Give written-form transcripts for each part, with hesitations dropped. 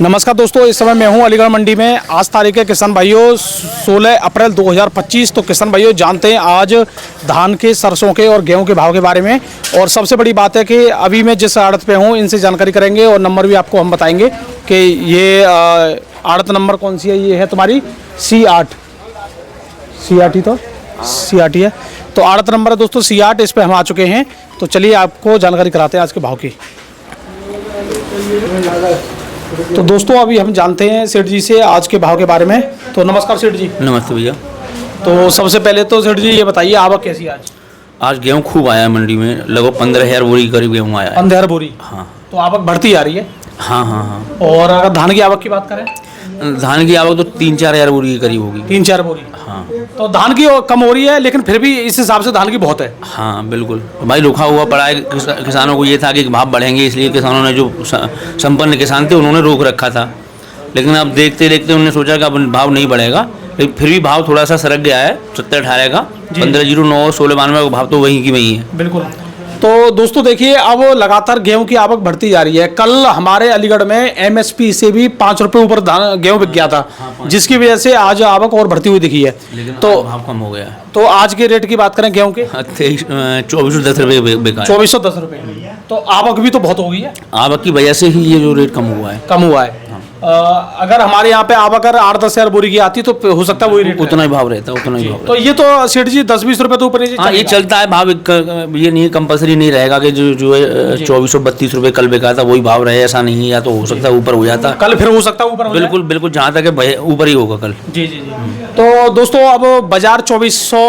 नमस्कार दोस्तों, इस समय मैं हूं अलीगढ़ मंडी में। आज तारीख है किसान भाइयों 16 अप्रैल 2025। तो किसान भाइयों जानते हैं आज धान के, सरसों के और गेहूं के भाव के बारे में। और सबसे बड़ी बात है कि अभी मैं जिस आड़त पे हूं इनसे जानकारी करेंगे और नंबर भी आपको हम बताएंगे कि ये आड़त नंबर कौन सी है। ये है तुम्हारी C8 ही तो C8 ही है। तो आड़त नंबर है दोस्तों C8, इस पर हम आ चुके हैं। तो चलिए आपको जानकारी कराते हैं आज के भाव की। तो दोस्तों अभी हम जानते हैं सेठ जी से आज के भाव के बारे में। तो नमस्कार सेठ जी। नमस्ते भैया। तो सबसे पहले तो सेठ जी ये बताइए आवक कैसी है आज गेहूँ खूब आया है मंडी में, लगभग 15,000 बोरी करीब गेहूँ आया है। 15,000 बोरी। हाँ। तो आवक बढ़ती आ रही है। हाँ हाँ हाँ। और अगर धान की आवक की बात करें, धान की आवक तो 3-4 हज़ार बोरी के करीब होगी। 3-4 बोरी। हाँ। तो धान की कम हो रही है, लेकिन फिर भी इस हिसाब से धान की बहुत है। हाँ बिल्कुल भाई, रुका हुआ पड़ा है। किसानों को ये था कि भाव बढ़ेंगे, इसलिए किसानों ने, जो संपन्न किसान थे उन्होंने रोक रखा था। लेकिन अब देखते देखते उन्होंने सोचा कि अब भाव नहीं बढ़ेगा, लेकिन फिर भी भाव थोड़ा सा सरक गया है 70-18 का। 1509 1692 का भाव तो वहीं की वहीं है। बिल्कुल। तो दोस्तों देखिए, अब लगातार गेहूं की आवक बढ़ती जा रही है। कल हमारे अलीगढ़ में MSP से भी 5 रुपये ऊपर गेहूं बिक गया था, जिसकी वजह से आज आवक और बढ़ती हुई दिखी है। लेकिन तो भाव कम हो गया। तो आज के रेट की बात करें गेहूं के, 2410 रुपये बिका। 2410 रुपये। तो आवक भी तो बहुत हो गई है। आवक की वजह से ही ये जो रेट कम हुआ है। अगर हमारे यहाँ पे आवक अगर 8-10 हज़ार बोरी की आती तो हो सकता है वही रेट, उतना ही भाव रहता है, उतना ही भाव। तो ये तो सेठ जी 10-20 रुपये तो ऊपर नीचे। हाँ, ये चलता है भाव। ये नहीं कंपलसरी नहीं रहेगा कि जो है 2432 रुपये कल बिका था वही भाव रहे, ऐसा नहीं है। या तो हो सकता है ऊपर हो जाता, कल फिर हो सकता है ऊपर। बिल्कुल बिल्कुल, जहाँ तक है ऊपर ही होगा कल। जी जी जी। तो दोस्तों अब बाजार 2400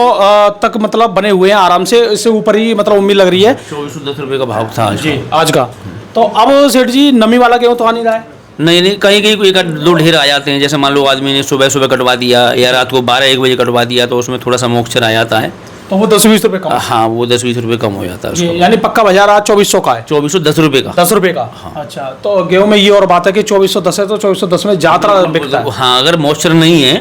तक मतलब बने हुए हैं आराम से, इससे ऊपर ही मतलब उम्मीद लग रही है। 2410 रुपये का भाव था आज का। तो अब सेठ जी नमी वाला गेहूँ तो आ नहीं रहा है। नहीं, कहीं कहीं एक दो ढेर आ जाते हैं। जैसे मान लो आदमी ने सुबह सुबह कटवा दिया या रात को 12-1 बजे कटवा दिया, तो उसमें थोड़ा सा मॉइस्चर आ जाता है, तो वो 10-20 रुपये कम। हाँ, वो 10-20 रुपये कम हो जाता है। यानी पक्का बाजार आज 2400 का है। 2410 रुपये का। 10 रुपये का। हाँ। अच्छा, तो गेहूं में ये और बात है कि 2410 है तो 2410 में ज्यादा बिकता है। हाँ, अगर मॉइस्चर नहीं है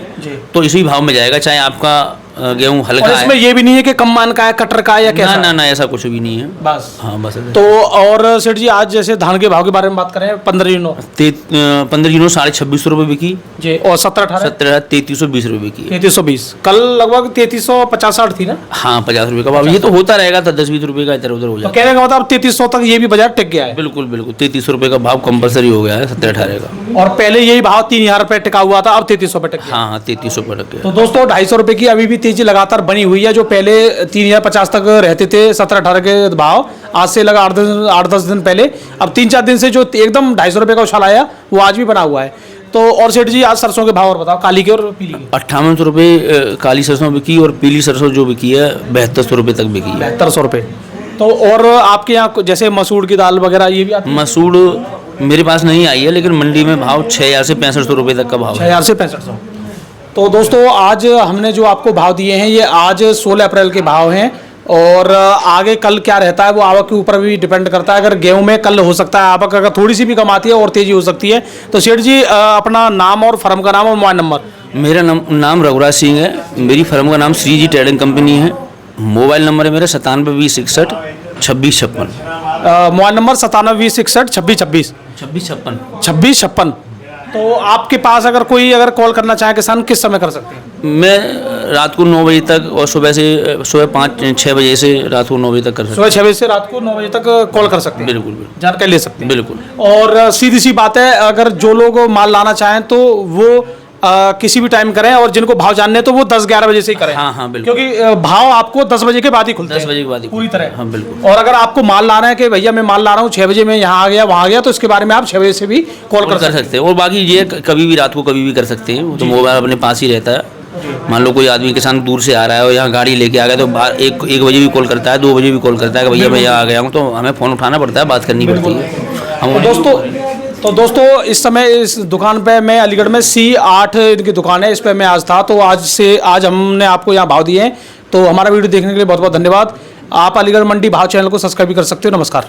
तो इसी भाव में जाएगा, चाहे आपका गेहूं हल्का है। इसमें ये भी नहीं है कि कम मान का है, कटर का है या कैसा। ना, ऐसा कुछ भी नहीं है बस। हाँ बस। तो और सेठ जी आज जैसे धान के भाव के बारे में बात करें, 15 15 2650 रुपये बिकी जी, और 17-18 3320 रुपये की। 3320। कल लगभग 3350-60 थी ना। हाँ, 50 रुपये का भाव। ये तो होता रहेगा, 10-20 रुपये का इधर उधर हो तो जाता। कहने का मतलब 3300 तक ये भी बाजार टिक गया है। बिल्कुल बिल्कुल, 3300 रुपये का भाव कंपलसरी हो गया है 17-18 का। और पहले यही भाव 3000 रुपये टिका हुआ था, अब 3300 पे टिक गया। हाँ, 3300 पर लग गया। तो दोस्तों 250 रुपये की अभी भी तेजी लगातार बनी हुई है। जो पहले 3050 तक रहते थे 17-18 के भाव, आज से लगा 8-10 दिन पहले, अब 3-4 दिन से जो एकदम 250 रुपये का उछाल आया वो आज भी बना हुआ है। तो और सेठ जी आज सरसों के भाव और बताओ, काली के और पीली के। 5800 रुपये काली सरसों बिकी, और पीली सरसों जो बिकी है 7200 रुपये तक बिकी है। 7200 रुपये। तो और आपके यहाँ जैसे मसूर की दाल वगैरह ये भी आती है? मसूर मेरे पास नहीं आई है, लेकिन मंडी में भाव 6000 से 6500 रुपये तक का भाव है। 6000 से 6500। तो दोस्तों आज हमने जो आपको भाव दिए हैं ये आज 16 अप्रैल के भाव हैं। और आगे कल क्या रहता है वो आवक के ऊपर भी डिपेंड करता है। अगर गेहूं में कल हो सकता है आवक अगर थोड़ी सी भी कम आती है और तेजी हो सकती है। तो सेठ जी अपना नाम और फर्म का नाम और मोबाइल नंबर। मेरा नाम रघुराज सिंह है, मेरी फर्म का नाम श्री जी ट्रेडिंग कंपनी है। मोबाइल नंबर है मेरा 972061 2656। Mobile number 972061 2626। 2656। तो आपके पास अगर कोई कॉल करना चाहे किसान, किस समय कर सकते हैं? मैं रात को 9 बजे तक और सुबह 5-6 बजे से रात को 9 बजे तक कर सकते हैं। सुबह 6 बजे से रात को 9 बजे तक कॉल कर सकते हैं। बिल्कुल जानकारी ले सकते हैं। बिल्कुल। और सीधी सी बात है, अगर जो लोग माल लाना चाहें तो वो किसी भी टाइम करें, और जिनको भाव जानने हैं तो वो 10-11 बजे से ही करें। हाँ बिल्कुल, क्योंकि भाव आपको 10 बजे के बाद ही खुलते हैं। 10 बजे के बाद ही पूरी तरह। हाँ बिल्कुल। और अगर आपको माल लाना है कि भैया मैं माल ला रहा हूँ 6 बजे में यहाँ आ गया वहाँ आ गया, तो इसके बारे में आप 6 बजे से भी कॉल कर सकते हैं। और बाकी ये कभी भी रात को कभी भी कर सकते हैं, वो तो मोबाइल अपने पास ही रहता है। मान लो कोई आदमी किसान दूर से आ रहा है और यहाँ गाड़ी लेके आ गया, तो 1 बजे भी कॉल करता है, 2 बजे भी कॉल करता है कि भैया मैं यहाँ आ गया हूँ, तो हमें फ़ोन उठाना पड़ता है, बात करनी पड़ती है। तो दोस्तों इस समय इस दुकान पे मैं अलीगढ़ में C8 की दुकान है, इस पे मैं आज था। तो आज हमने आपको यहाँ भाव दिए हैं। तो हमारा वीडियो देखने के लिए बहुत बहुत धन्यवाद। आप अलीगढ़ मंडी भाव चैनल को सब्सक्राइब भी कर सकते हो। नमस्कार।